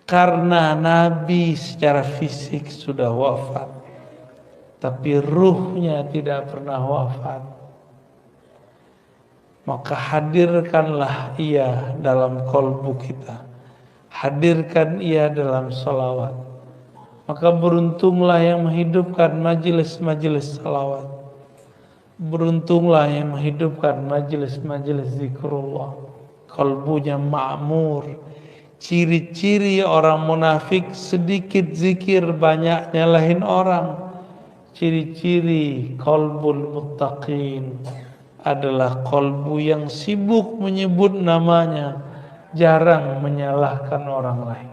Karena Nabi secara fisik sudah wafat, tapi ruhnya tidak pernah wafat, maka hadirkanlah ia dalam kolbu kita, hadirkan ia dalam salawat. Maka beruntunglah yang menghidupkan majelis-majelis salawat, beruntunglah yang menghidupkan majelis-majelis zikrullah, kolbunya ma'mur. Ciri-ciri orang munafik sedikit zikir, banyak nyalahin orang. Ciri-ciri qalbul muttaqin adalah qalbu yang sibuk menyebut namanya, jarang menyalahkan orang lain.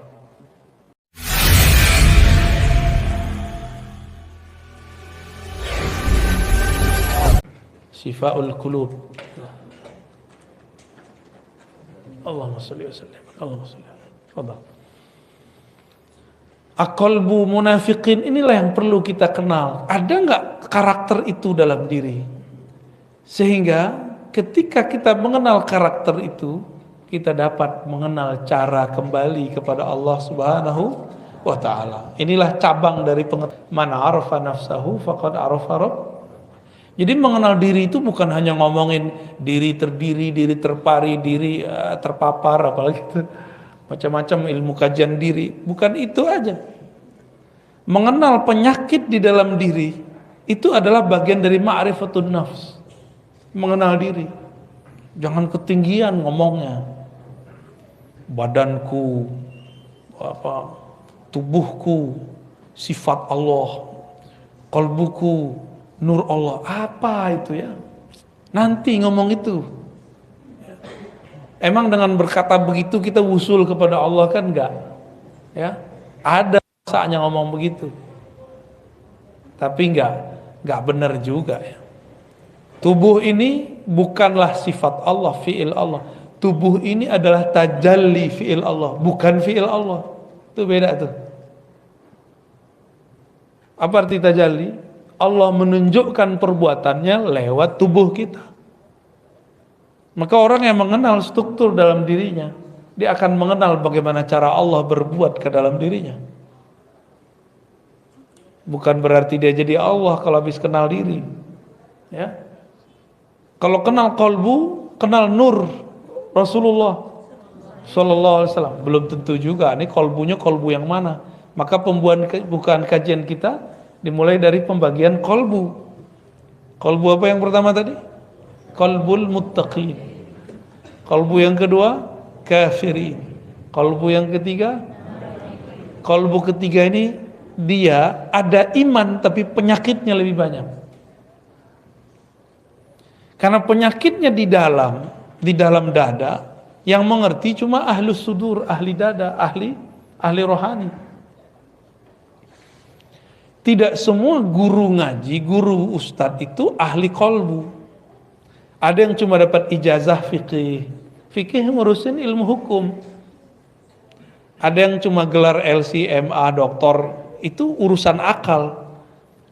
Syifaul qulub. Allahumma shalli wa sallim. Allahumma shalli. Fadhal. Aqalbu munafiqin, inilah yang perlu kita kenal. Ada enggak karakter itu dalam diri? Sehingga ketika kita mengenal karakter itu, kita dapat mengenal cara kembali kepada Allah Subhanahu wa taala. Inilah cabang dari man arafa nafsahu faqad arafa rabb. Jadi mengenal diri itu bukan hanya ngomongin diri terdiri, diri terpari, diri terpapar, apalagi itu macam-macam ilmu kajian diri. Bukan itu aja. Mengenal penyakit di dalam diri itu adalah bagian dari ma'rifatun nafs. Mengenal diri. Jangan ketinggian ngomongnya. Badanku, tubuhku, sifat Allah, kalbuku, nur Allah. Apa itu ya? Nanti ngomong itu. Emang dengan berkata begitu kita wusul kepada Allah kan enggak? Ya, ada saatnya ngomong begitu. Tapi enggak benar juga ya. Tubuh ini bukanlah sifat Allah, fi'il Allah. Tubuh ini adalah tajalli fi'il Allah, bukan fi'il Allah. Itu beda tuh. Apa arti tajalli? Allah menunjukkan perbuatannya lewat tubuh kita. Maka orang yang mengenal struktur dalam dirinya, dia akan mengenal bagaimana cara Allah berbuat ke dalam dirinya. Bukan berarti dia jadi Allah kalau habis kenal diri. Ya. Kalau kenal qalbu, kenal nur Rasulullah sallallahu alaihi wasallam, belum tentu juga ini qalbunya qalbu yang mana. Maka pembukaan kajian kita dimulai dari pembagian qalbu. Qalbu apa yang pertama tadi? Qalbul muttaqin. Qalbu yang kedua kafirin. Qalbu yang ketiga, qalbu ketiga ini dia ada iman tapi penyakitnya lebih banyak. Karena penyakitnya di dalam dada, yang mengerti cuma ahlus sudur, ahli dada, ahli rohani. Tidak semua guru ngaji, guru ustadz itu ahli qalbu. Ada yang cuma dapat ijazah fikih. Fikih ngurusin ilmu hukum. Ada yang cuma gelar LC, MA, doktor. Itu urusan akal.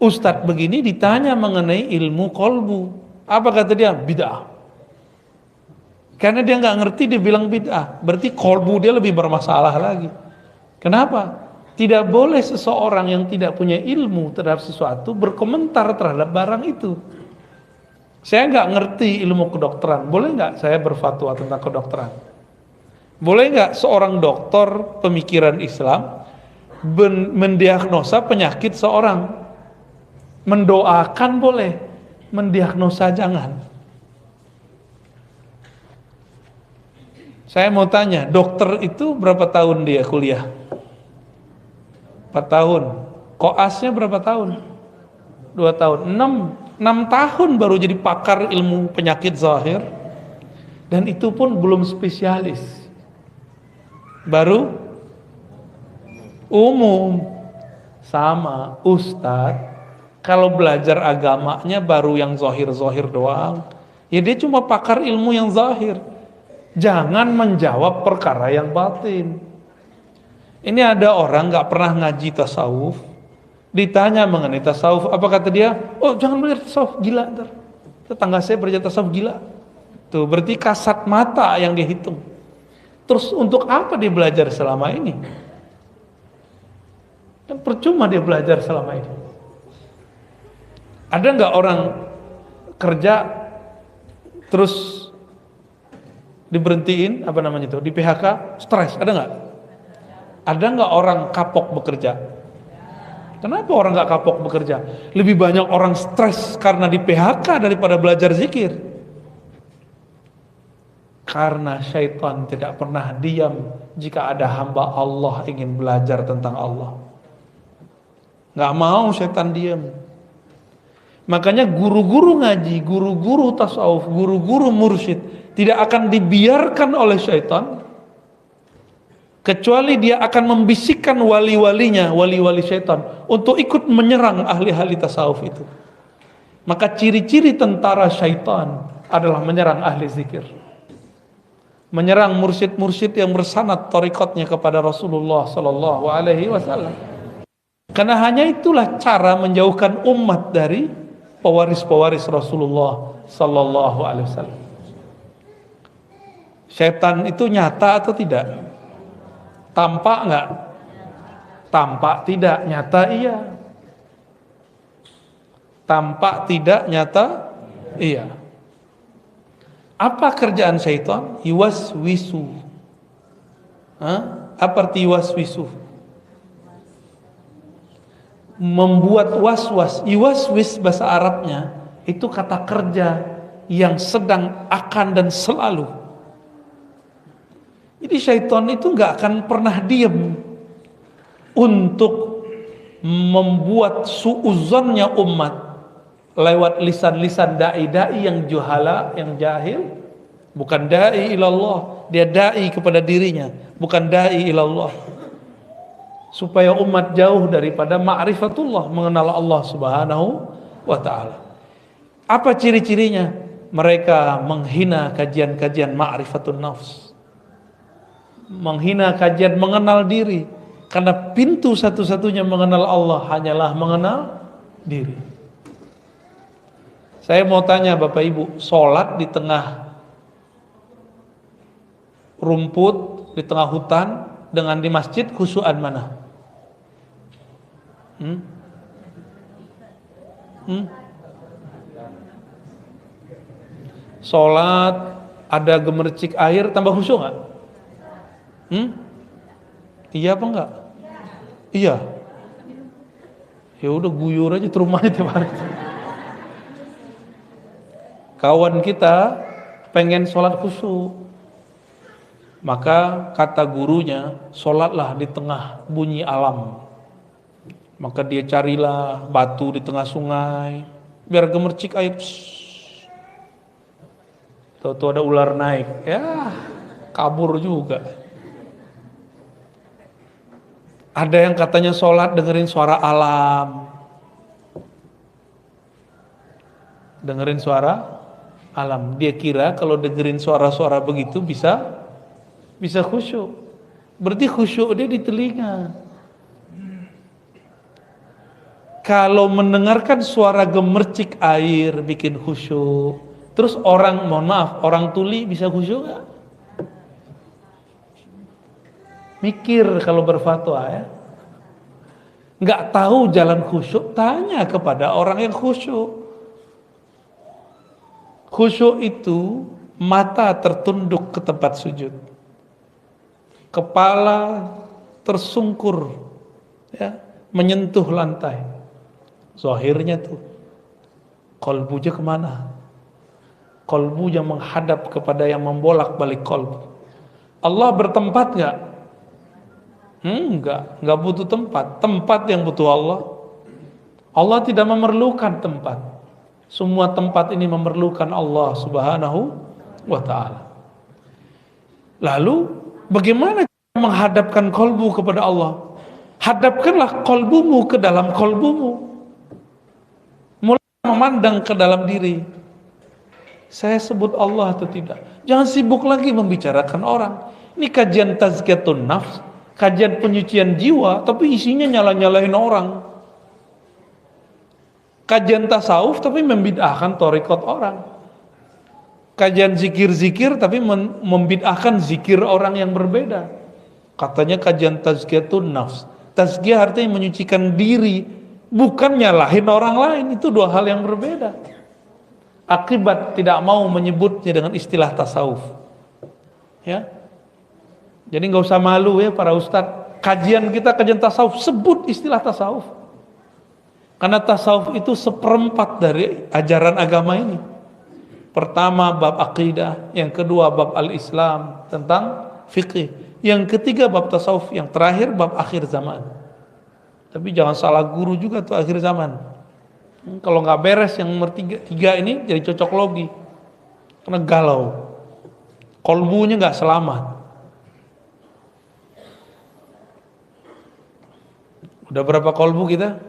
Ustadz begini ditanya mengenai ilmu qalbu. Apa kata dia? Bid'ah. Karena dia nggak ngerti, dia bilang bid'ah. Berarti qalbu dia lebih bermasalah lagi. Kenapa? Tidak boleh seseorang yang tidak punya ilmu terhadap sesuatu berkomentar terhadap barang itu. Saya nggak ngerti ilmu kedokteran, boleh nggak saya berfatwa tentang kedokteran? Boleh nggak seorang dokter pemikiran Islam mendiagnosa penyakit seorang? Mendoakan boleh, mendiagnosa jangan. Saya mau tanya, dokter itu berapa tahun dia kuliah? 4 tahun. Koasnya berapa tahun? 2 tahun. 6 tahun baru jadi pakar ilmu penyakit zahir. Dan itu pun belum spesialis. Baru umum. Sama ustadz, kalau belajar agamanya baru yang zahir-zahir doang. Ya dia cuma pakar ilmu yang zahir. Jangan menjawab perkara yang batin. Ini ada orang gak pernah ngaji tasawuf, ditanya mengenai tasawuf, apa kata dia? Oh jangan belajar tasawuf, gila ntar. Tetangga saya belajar tasawuf, gila. Tuh berarti kasat mata yang dia hitung. Terus untuk apa dia belajar selama ini? Dan percuma dia belajar selama ini. Ada nggak orang kerja terus diberhentiin, apa namanya itu, di PHK, stres, ada nggak? Ada nggak orang kapok bekerja? Kenapa orang nggak kapok bekerja? Lebih banyak orang stres karena di PHK daripada belajar zikir. Karena syaitan tidak pernah diam jika ada hamba Allah ingin belajar tentang Allah. Nggak mau syaitan diam. Makanya guru-guru ngaji, guru-guru tasawuf, guru-guru mursyid tidak akan dibiarkan oleh syaitan, kecuali dia akan membisikkan wali-walinya, wali-wali syaitan, untuk ikut menyerang ahli-ahli tasawuf itu. Maka ciri-ciri tentara syaitan adalah menyerang ahli zikir, menyerang mursyid-mursyid yang bersanad tarikatnya kepada Rasulullah Sallallahu Alaihi Wasallam. Karena hanya itulah cara menjauhkan umat dari pewaris-pewaris Rasulullah Sallallahu Alaihi Wasallam. Setan itu nyata atau tidak? Tampak nggak? Tampak tidak, nyata iya. Tampak tidak, nyata iya. Apa kerjaan syaitan? Yuwaswisu. Apa arti yuwaswisu? Membuat was-was. Yuwaswis bahasa Arabnya itu kata kerja yang sedang, akan, dan selalu. Jadi syaitan itu nggak akan pernah diam untuk membuat suuzonnya umat lewat lisan-lisan dai-dai yang juhala, yang jahil. Bukan dai ilallah, dia dai kepada dirinya, bukan dai ilallah. Supaya umat jauh daripada ma'rifatullah, mengenal Allah Subhanahu wa ta'ala. Apa ciri-cirinya? Mereka menghina kajian-kajian ma'rifatun nafs, menghina kajian mengenal diri, karena pintu satu-satunya mengenal Allah hanyalah mengenal diri. Saya mau tanya Bapak Ibu, sholat di tengah rumput, di tengah hutan, dengan di masjid, khusyuan mana? Sholat ada gemercik air tambah khusyuk nggak? Iya apa enggak? Iya. Ya udah guyur aja ke rumahnya tiap hari. Kawan kita pengen sholat khusyuk, maka kata gurunya, sholatlah di tengah bunyi alam. Maka dia carilah batu di tengah sungai, biar gemercik air. Tahu-tahu ada ular naik, ya kabur juga. Ada yang katanya sholat dengerin suara alam, dengerin suara alam. Dia kira kalau dengerin suara-suara begitu bisa khusyuk. Berarti khusyuk dia di telinga. Kalau mendengarkan suara gemercik air bikin khusyuk, terus orang, mohon maaf, orang tuli bisa khusyuk gak? Mikir kalau berfatwa ya. Nggak tahu jalan khusyuk, tanya kepada orang yang khusyuk. Khusyuk itu mata tertunduk ke tempat sujud, kepala tersungkur, ya, menyentuh lantai. Zahirnya tuh, kolbunya kemana? Kolbunya menghadap kepada yang membolak-balik kolbu. Allah bertempat nggak? Enggak butuh tempat. Tempat yang butuh Allah. Allah tidak memerlukan tempat. Semua tempat ini memerlukan Allah Subhanahu wa ta'ala. Lalu bagaimana cara menghadapkan kolbu kepada Allah? Hadapkanlah kolbumu ke dalam kolbumu. Mulai memandang ke dalam diri. Saya sebut Allah atau tidak? Jangan sibuk lagi membicarakan orang. Ini kajian tazkiyatun nafs, kajian penyucian jiwa, tapi isinya nyala-nyalain orang. Kajian tasawuf tapi membid'ahkan thariqat orang. Kajian zikir-zikir tapi membid'ahkan zikir orang yang berbeda. Katanya kajian tazkiyatun nafs, Tazkiyah artinya menyucikan diri, bukan nyalahin orang lain. Itu dua hal yang berbeda. Akibat tidak mau menyebutnya dengan istilah tasawuf. Ya. Jadi nggak usah malu ya para ustadz. Kajian tasawuf, sebut istilah tasawuf. Karena tasawuf itu seperempat dari ajaran agama ini. Pertama bab akidah, yang kedua bab al-Islam tentang fikih, yang ketiga bab tasawuf, yang terakhir bab akhir zaman. Tapi jangan salah guru juga tuh akhir zaman. Kalau nggak beres yang nomor tiga ini jadi cocok logi, karena galau, kolbunya nggak selamat. Udah berapa kolbu kita?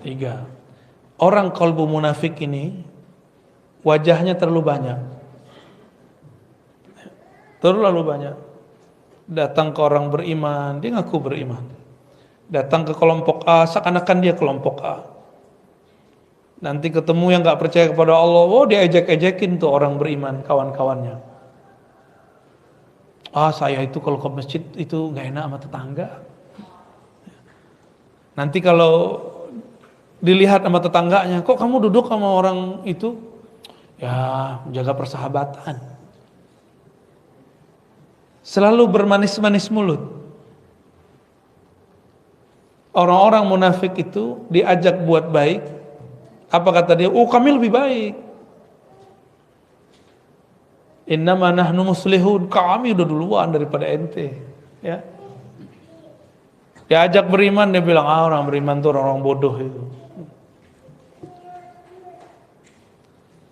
3. Orang kolbu munafik ini wajahnya terlalu banyak. Terlalu banyak. Datang ke orang beriman, dia ngaku beriman. Datang ke kelompok A, seakan-akan dia kelompok A. Nanti ketemu yang gak percaya kepada Allah, oh dia ejek-ejekin tuh orang beriman, kawan-kawannya. Saya itu kalau ke masjid itu gak enak sama tetangga. Nanti kalau dilihat sama tetangganya, kok kamu duduk sama orang itu? Ya, jaga persahabatan. Selalu bermanis-manis mulut. Orang-orang munafik itu diajak buat baik. Apa kata dia? Kami lebih baik. Innama nahnu muslihun, kami udah duluan daripada ente. Ya. Diajak beriman, dia bilang, orang beriman tuh orang bodoh itu.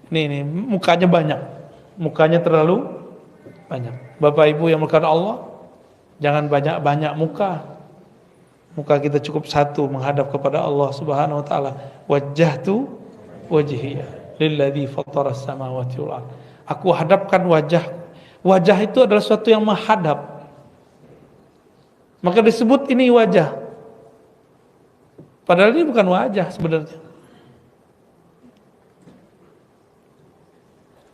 Ini mukanya banyak. Mukanya terlalu banyak. Bapak Ibu yang melakukan Allah, jangan banyak-banyak muka. Muka kita cukup satu menghadap kepada Allah Subhanahu wa taala. Wajjahtu wajhiya lilladzi fattaras samawati wal ardh. Aku hadapkan wajah. Wajah itu adalah sesuatu yang menghadap. Maka disebut ini wajah. Padahal ini bukan wajah sebenarnya.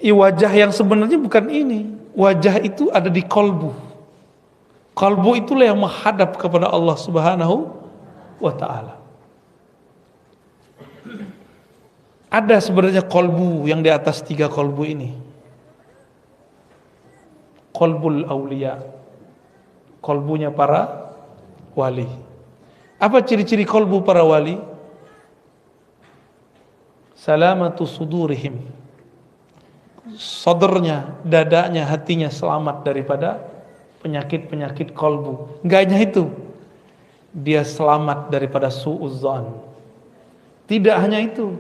Wajah yang sebenarnya bukan ini. Wajah itu ada di kolbu. Kolbu itulah yang menghadap kepada Allah Subhanahu wa ta'ala. Ada sebenarnya kolbu yang di atas 3 kolbu ini. Kolbul aulia. Kolbunya para wali. Apa ciri-ciri kolbu para wali? Salamatu sudurihim. Sodornya, dadanya, hatinya selamat daripada penyakit-penyakit kolbu. Enggak hanya itu, dia selamat daripada su'udzan. Tidak hanya itu,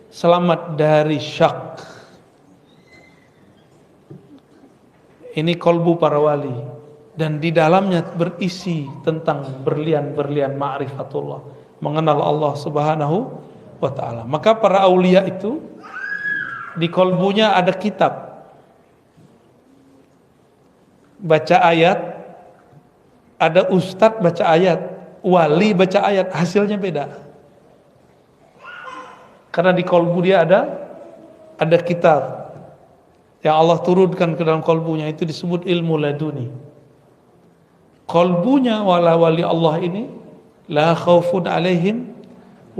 selamat dari syak. Ini kolbu para wali, dan di dalamnya berisi tentang berlian-berlian ma'rifatullah, mengenal Allah Subhanahu wa ta'ala. Maka para aulia itu di kolbunya ada kitab, baca ayat, ada ustadz baca ayat, wali baca ayat, hasilnya beda. Karena di kolbu dia ada kitab yang Allah turunkan ke dalam kolbunya, itu disebut ilmu laduni. Kolbunya wali Allah ini la khaufun alaihim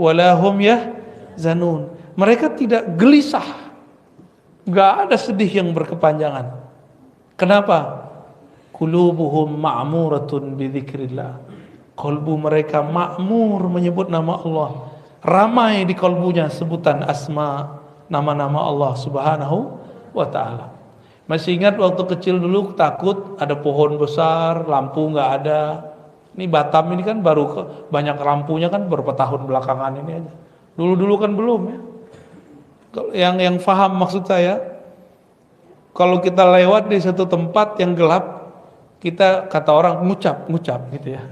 wala hum yahzanun. Mereka tidak gelisah. Gak ada sedih yang berkepanjangan. Kenapa? Qulubuhum ma'muratun bidzikrillah. Kolbu mereka makmur menyebut nama Allah. Ramai di kolbunya sebutan asma, nama-nama Allah Subhanahu wa ta'ala. Masih ingat waktu kecil dulu takut ada pohon besar, lampu gak ada. Ini Batam ini kan baru banyak lampunya kan beberapa tahun belakangan ini aja. Dulu-dulu kan belum ya. Yang faham maksud saya, kalau kita lewat di satu tempat yang gelap, kita kata orang ngucap gitu ya.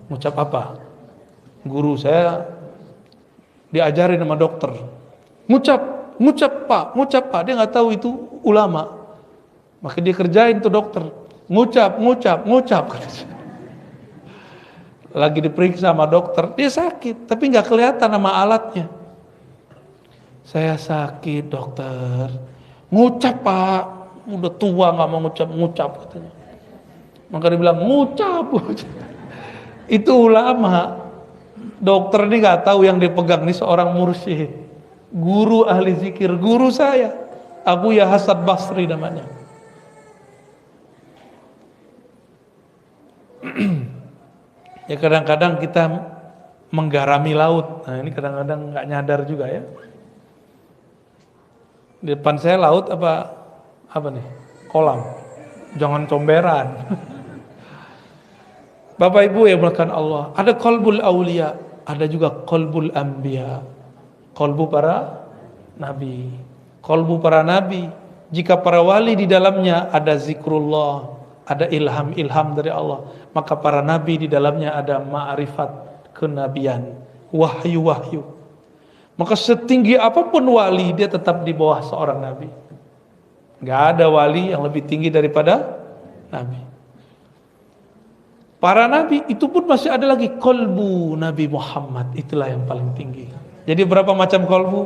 Ngucap apa? Guru saya diajarin sama dokter. Ngucap pak. Dia nggak tahu itu ulama. Maka dia kerjain tuh dokter. Ngucap. Lagi diperiksa sama dokter, dia sakit, tapi nggak kelihatan sama alatnya. Saya sakit dokter. Ngucap pak, udah tua nggak mau ngucap katanya. Maka dia bilang ngucap. Itu ulama. Dokter ini nggak tahu yang dipegang ini seorang mursyid, guru ahli zikir, guru saya, Abu Ya Hasan Basri namanya. Ya kadang-kadang kita menggarami laut. Nah ini kadang-kadang nggak nyadar juga ya. Di depan saya laut apa nih? Kolam. Jangan comberan. Bapak Ibu yang melakukan Allah, ada qalbul aulia, ada juga qalbul anbiya. Qalbu para nabi. Qalbu para nabi, jika para wali di dalamnya ada zikrullah, ada ilham dari Allah, maka para nabi di dalamnya ada ma'rifat kenabian, wahyu. Maka setinggi apapun wali, dia tetap di bawah seorang nabi. Gak ada wali yang lebih tinggi daripada nabi. Para nabi itu pun masih ada lagi kolbu Nabi Muhammad, itulah yang paling tinggi. Jadi berapa macam kolbu?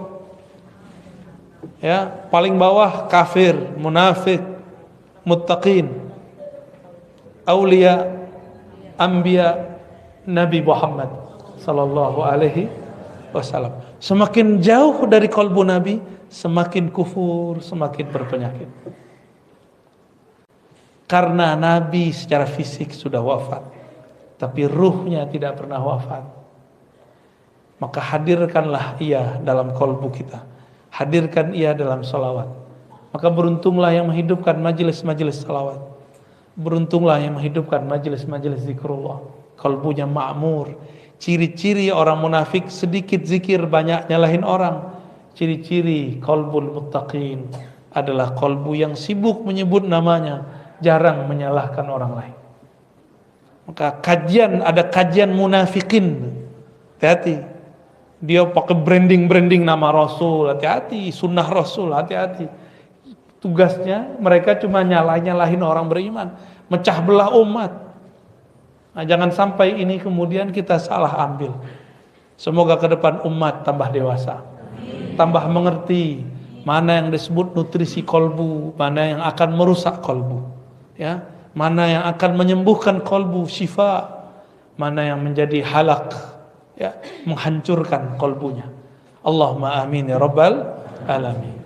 Ya, paling bawah kafir, munafik, muttaqin, aulia, anbiya, Nabi Muhammad sallallahu alaihi wasallam. Semakin jauh dari kolbu Nabi, semakin kufur, semakin berpenyakit. Karena Nabi secara fisik sudah wafat, tapi ruhnya tidak pernah wafat. Maka hadirkanlah ia dalam kolbu kita, hadirkan ia dalam salawat. Maka beruntunglah yang menghidupkan majelis-majelis salawat, beruntunglah yang menghidupkan majelis-majelis zikrullah. Kolbunya ma'mur. Ciri-ciri orang munafik sedikit zikir, banyak nyalahin orang. Ciri-ciri kolbul muttaqin adalah kolbu yang sibuk menyebut namanya, jarang menyalahkan orang lain. Maka ada kajian munafikin, hati-hati. Dia pakai branding nama Rasul, hati-hati. Sunnah Rasul, hati-hati. Tugasnya mereka cuma nyalahin orang beriman, mecah belah umat. Nah, jangan sampai ini kemudian kita salah ambil. Semoga ke depan umat tambah dewasa, tambah mengerti mana yang disebut nutrisi kolbu, mana yang akan merusak kolbu, ya, mana yang akan menyembuhkan kolbu, syifa, mana yang menjadi halak, ya, menghancurkan kolbunya. Allahumma amin ya rabbal alamin.